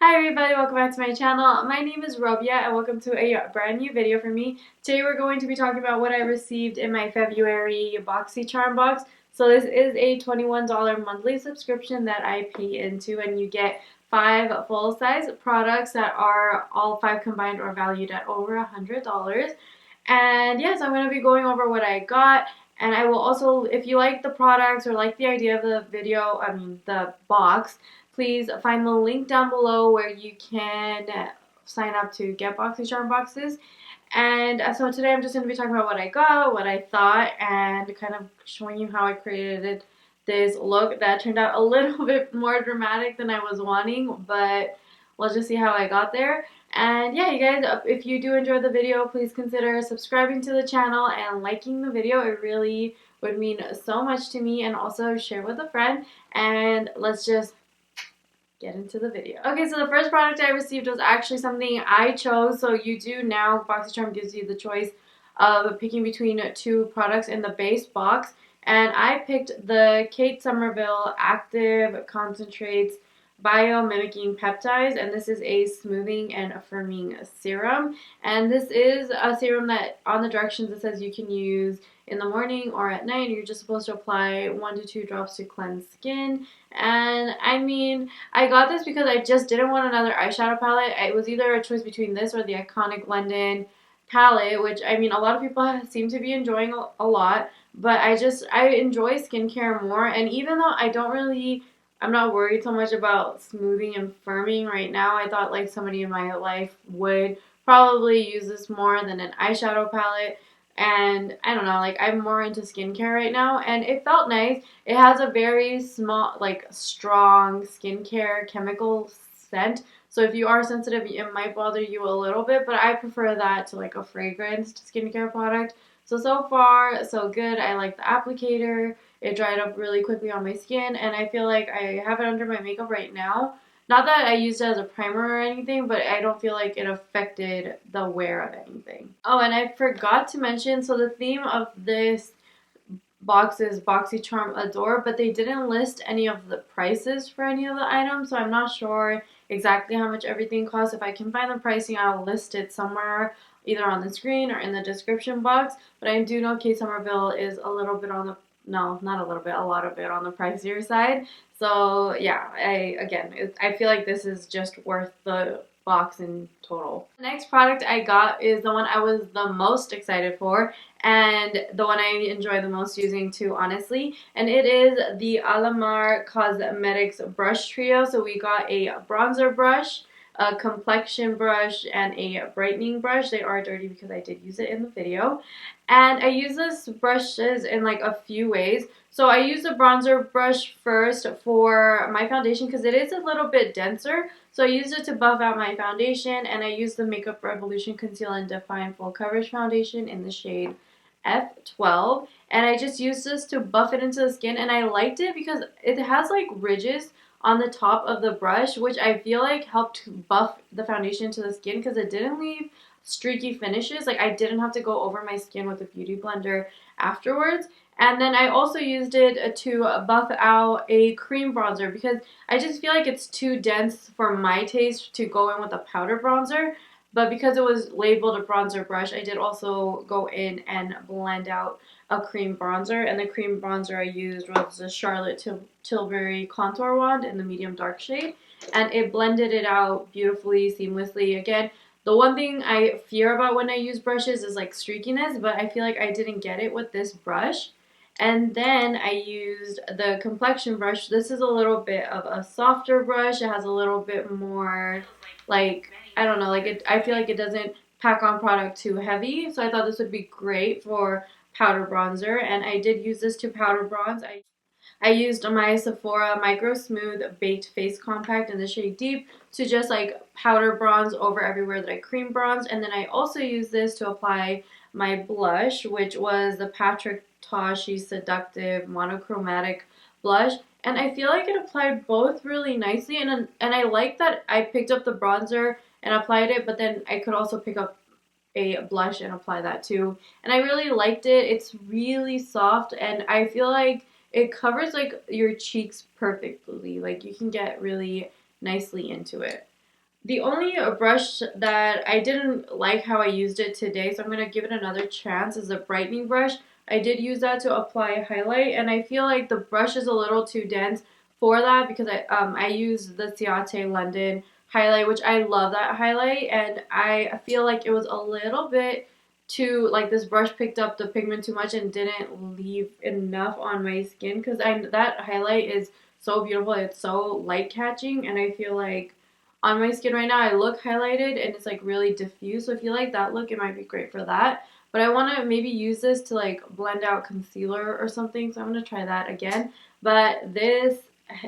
Hi everybody, welcome back to my channel. My name is Rabya and welcome to a brand new video for me. Today we're going to be talking about what I received in my February BoxyCharm box. So this is a $21 monthly subscription that I pay into, and you get 5 full-size products that are all 5 combined or valued at over $100. And yes, I'm going to be going over what I got. And I will also, if you like the products or like the idea of the video, the box, please find the link down below where you can sign up to get BoxyCharm boxes. And so today I'm just going to be talking about what I got, what I thought, and kind of showing you how I created this look that turned out a little bit more dramatic than I was wanting, but we'll just see how I got there. And yeah, you guys, if you do enjoy the video, please consider subscribing to the channel and liking the video. It really would mean so much to me, and also share with a friend. And let's just get into the video. Okay, so the first product I received was actually something I chose. So you do now, BoxyCharm gives you the choice of picking between 2 products in the base box. And I picked the Somerville Active Concentrates Biomimicking Peptides, and this is a smoothing and affirming serum. And this is a serum that on the directions it says you can use in the morning or at night. You're just supposed to apply 1 to 2 drops to cleanse skin. And I mean, I got this because I just didn't want another eyeshadow palette. It was either a choice between this or the iconic London palette, which I mean a lot of people seem to be enjoying a lot, but I enjoy skincare more. And even though I'm not worried so much about smoothing and firming right now, I thought like somebody in my life would probably use this more than an eyeshadow palette. And I don't know, like I'm more into skincare right now, and it felt nice. It has a very small, like strong skincare chemical scent. So if you are sensitive, it might bother you a little bit, but I prefer that to like a fragranced skincare product. So far, so good. I like the applicator. It dried up really quickly on my skin, and I feel like I have it under my makeup right now. Not that I used it as a primer or anything, but I don't feel like it affected the wear of anything. Oh, and I forgot to mention, so the theme of this box is BoxyCharm Adore, but they didn't list any of the prices for any of the items, so I'm not sure exactly how much everything costs. If I can find the pricing, I'll list it somewhere, either on the screen or in the description box. But I do know Somerville is a little bit on the, no, not a little bit, a lot of it on the pricier side. So yeah, I feel like this is just worth the box in total. The next product I got is the one I was the most excited for, and the one I enjoy the most using too, honestly, and it is the Alomar Cosmetics brush trio. So we got a bronzer brush, a complexion brush, and a brightening brush. They are dirty because I did use it in the video. And I use this brushes in like a few ways. So I use the bronzer brush first for my foundation because it is a little bit denser. So I used it to buff out my foundation, and I used the Makeup Revolution Conceal and Define Full Coverage Foundation in the shade F12. And I just used this to buff it into the skin, and I liked it because it has like ridges on the top of the brush, which I feel like helped buff the foundation to the skin because it didn't leave streaky finishes. Like I didn't have to go over my skin with a beauty blender afterwards. And then I also used it to buff out a cream bronzer because I just feel like it's too dense for my taste to go in with a powder bronzer. But because it was labeled a bronzer brush, I did also go in and blend out a cream bronzer. And the cream bronzer I used was the Charlotte Tilbury Contour Wand in the medium dark shade. And it blended it out beautifully, seamlessly. Again, the one thing I fear about when I use brushes is like streakiness, but I feel like I didn't get it with this brush. And then I used the complexion brush. This is a little bit of a softer brush. It has a little bit more, like, I don't know, like I feel like it doesn't pack on product too heavy. So I thought this would be great for powder bronzer. And I did use this to powder bronze. I used my Sephora Micro Smooth Baked Face Compact in the shade Deep to just like powder bronze over everywhere that I cream bronzed. And then I also used this to apply my blush, which was the Patrick Tashi Seductive Monochromatic Blush. And I feel like it applied both really nicely. And I like that I picked up the bronzer and applied it, but then I could also pick up a blush and apply that too. And I really liked it. It's really soft, and I feel like it covers like your cheeks perfectly. Like you can get really nicely into it. The only brush that I didn't like how I used it today, so I'm going to give it another chance, is the brightening brush. I did use that to apply highlight, and I feel like the brush is a little too dense for that because I used the Ciate London highlight, which I love that highlight, and I feel like it was a little bit too, like this brush picked up the pigment too much and didn't leave enough on my skin because that highlight is so beautiful. It's so light catching, and I feel like on my skin right now, I look highlighted and it's like really diffuse. So if you like that look, it might be great for that. But I want to maybe use this to like blend out concealer or something. So I'm going to try that again. But this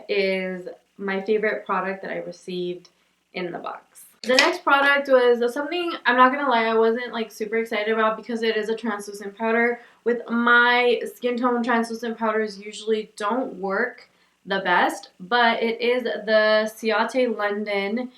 is my favorite product that I received in the box. The next product was something, I'm not going to lie, I wasn't like super excited about because it is a translucent powder. With my skin tone, translucent powders usually don't work the best, but it is the Ciate London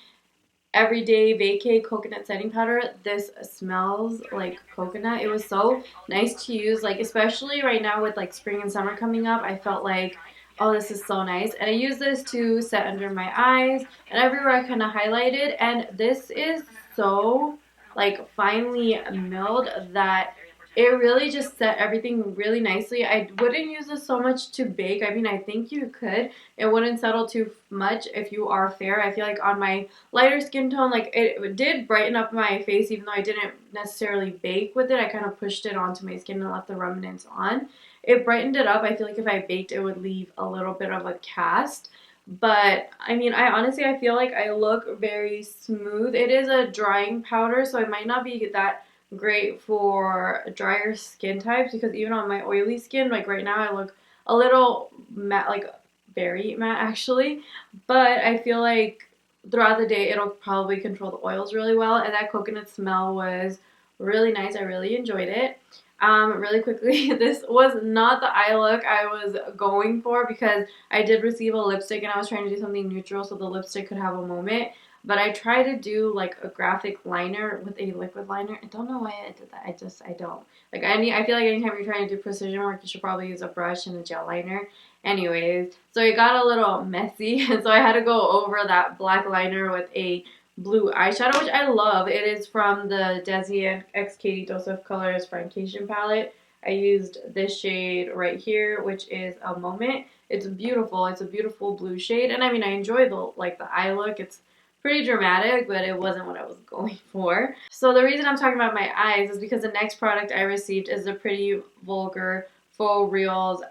Everyday Vacay Coconut Setting Powder. This smells like coconut. It was so nice to use, like especially right now with like spring and summer coming up. I felt like, oh, this is so nice. And I use this to set under my eyes and everywhere I kind of highlighted. And this is so like finely milled that it really just set everything really nicely. I wouldn't use this so much to bake. I mean, I think you could. It wouldn't settle too much if you are fair. I feel like on my lighter skin tone, like it did brighten up my face even though I didn't necessarily bake with it. I kind of pushed it onto my skin and left the remnants on. It brightened it up. I feel like if I baked, it would leave a little bit of a cast. But I mean, I feel like I look very smooth. It is a drying powder, so it might not be that great for drier skin types because even on my oily skin, like right now, I look a little matte, like very matte actually. But I feel like throughout the day, it'll probably control the oils really well. And that coconut smell was really nice. I really enjoyed it. Really quickly, this was not the eye look I was going for because I did receive a lipstick and I was trying to do something neutral so the lipstick could have a moment. But I tried to do like a graphic liner with a liquid liner. I don't know why I did that. I don't. Like I feel like anytime you're trying to do precision work, you should probably use a brush and a gel liner. Anyways, so it got a little messy, and so I had to go over that black liner with a blue eyeshadow, which I love. It is from the Desi X Katie Dose of Colors Francation palette. I used this shade right here, which is a moment. It's beautiful. It's a beautiful blue shade, and I mean, I enjoy the eye look. It's pretty dramatic, but it wasn't what I was going for. So the reason I'm talking about my eyes is because the next product I received is the Pretty Vulgar Faux Reals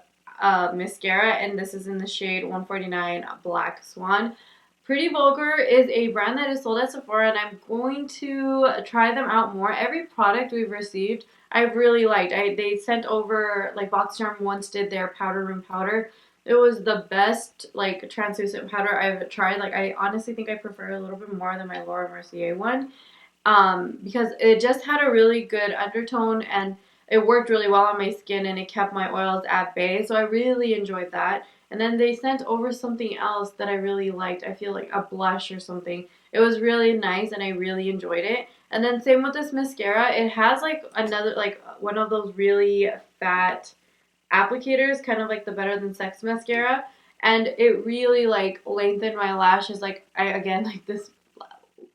mascara, and this is in the shade 149 Black Swan. Pretty Vulgar is a brand that is sold at Sephora, and I'm going to try them out more. Every product we've received, I've really liked. They sent over, like BoxyCharm once did their powder room powder. It was the best, like, translucent powder I've tried. Like, I honestly think I prefer it a little bit more than my Laura Mercier one. Because it just had a really good undertone and it worked really well on my skin and it kept my oils at bay. So I really enjoyed that. And then they sent over something else that I really liked. I feel like a blush or something. It was really nice and I really enjoyed it. And then same with this mascara. It has like another, like one of those really fat applicators, kind of like the Better Than Sex mascara. And it really like lengthened my lashes. Like again, like this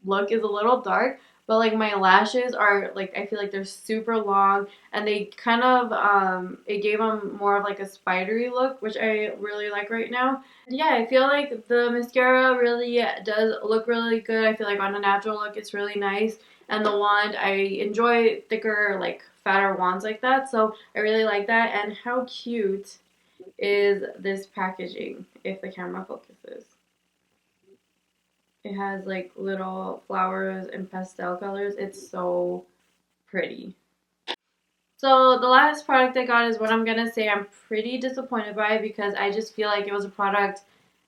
look is a little dark, but like my lashes are like I feel like they're super long and they kind of it gave them more of like a spidery look, which I really like right now. Yeah, I feel like the mascara really does look really good. I feel like on a natural look it's really nice, and the wand, I enjoy thicker like fatter wands like that, so I really like that. And how cute is this packaging if the camera focuses? It has like little flowers and pastel colors. It's so pretty. So the last product I got is what I'm going to say I'm pretty disappointed by because I just feel like it was a product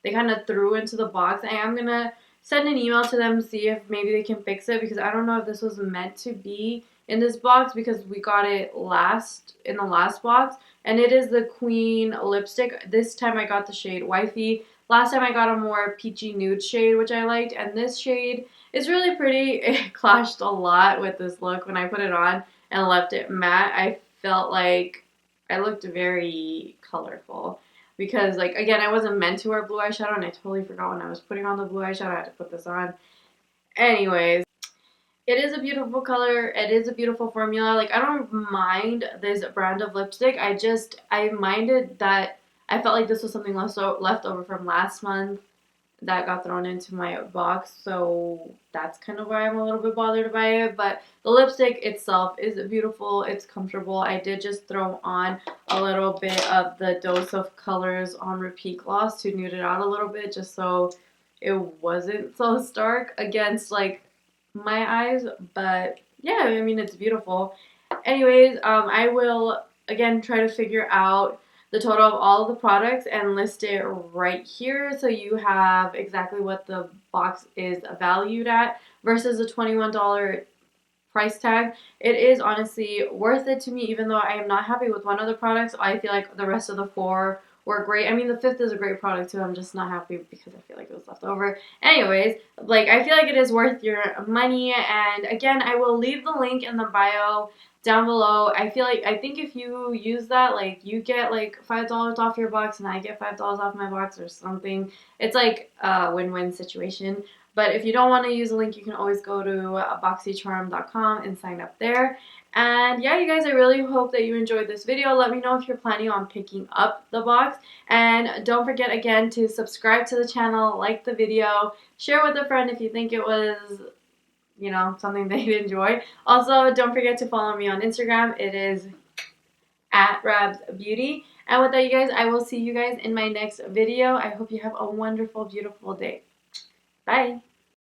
they kind of threw into the box. I am going to send an email to them, see if maybe they can fix it because I don't know if this was meant to be in this box because we got it in the last box. And it is the Queen lipstick. This time I got the shade Wifey. Last time I got a more peachy nude shade, which I liked. And this shade is really pretty. It clashed a lot with this look when I put it on and left it matte. I felt like I looked very colorful because, like, again, I wasn't meant to wear blue eyeshadow and I totally forgot when I was putting on the blue eyeshadow I had to put this on. Anyways, it is a beautiful color. It is a beautiful formula. Like, I don't mind this brand of lipstick. I minded that I felt like this was something left over from last month that got thrown into my box, so that's kind of why I'm a little bit bothered by it. But the lipstick itself is beautiful. It's comfortable. I did just throw on a little bit of the Dose of Colors on Repeat Gloss to nude it out a little bit, just so it wasn't so stark against like my eyes. But yeah, I mean, it's beautiful. Anyways, I will again try to figure out the total of all of the products and list it right here so you have exactly what the box is valued at versus a $21 price tag. It is honestly worth it to me, even though I am not happy with one of the products. I feel like the rest of the four were great. I mean, the fifth is a great product too. I'm just not happy because I feel like it was left over. Anyways, like, I feel like it is worth your money. And again, I will leave the link in the bio down below. I think if you use that, like, you get like $5 off your box and I get $5 off my box or something. It's like a win-win situation. But if you don't want to use a link, you can always go to BoxyCharm.com and sign up there. And yeah, you guys, I really hope that you enjoyed this video. Let me know if you're planning on picking up the box. And don't forget again to subscribe to the channel, like the video, share with a friend if you think it was, you know, something that you'd enjoy. Also, don't forget to follow me on Instagram. It is at Rab's Beauty. And with that, you guys, I will see you guys in my next video. I hope you have a wonderful, beautiful day. Bye.